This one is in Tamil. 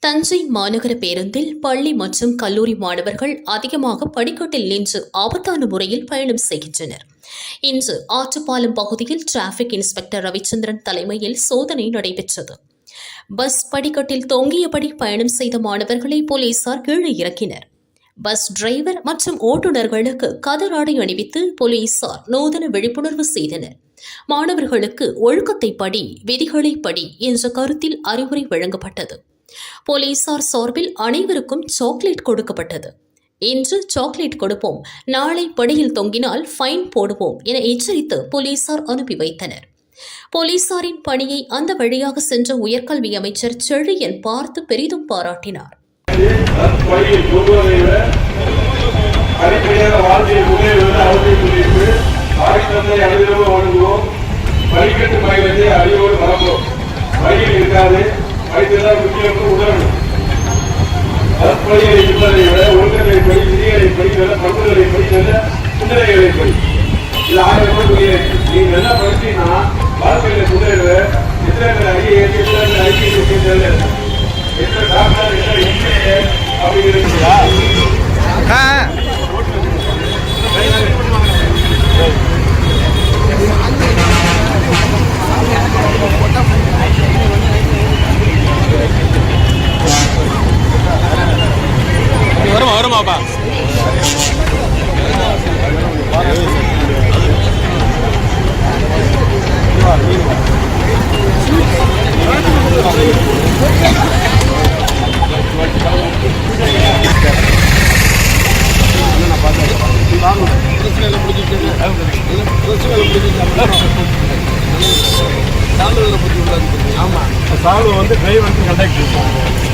தஞ்சை மாநகர பேருந்தில் பள்ளி மற்றும் கல்லூரி மாணவர்கள் அதிகமாக படிக்கட்டில் நின்று ஆபத்தான முறையில் பயணம் செய்கின்றனர். இன்று ஆற்றுப்பாலம் பகுதியில் டிராபிக் இன்ஸ்பெக்டர் ரவிச்சந்திரன் தலைமையில் சோதனை நடைபெற்றது. பஸ் படிக்கட்டில் தொங்கியபடி பயணம் செய்த மாணவர்களை போலீசார் கீழே இறக்கினர். பஸ் டிரைவர் மற்றும் ஓட்டுநர்களுக்கு கதராடை அணிவித்து போலீசார் நூதன விழிப்புணர்வு செய்தனர். மாணவர்களுக்கு ஒழுக்கத்தை படி, விதிகளை படி என்ற கருத்தில் அறிவுரை வழங்கப்பட்டது. போலீசார் சார்பில் அனைவருக்கும் சாக்லேட் கொடுக்கப்பட்டது. இன்று சாக்லேட் கொடுப்போம், நாளை படியில் தொங்கினால் ஃபைன் போடுவோம் என எச்சரித்து போலீசார் அனுப்பி வைத்தனர். போலீசாரின் பணியை அந்த வழியாக சென்ற உயர்கல்வி அமைச்சர் செழியன் பார்த்து பெரிதும் பாராட்டினார். வருமாப்பா சால்வ் வந்து டிரைவர் வந்து கண்டக்டர்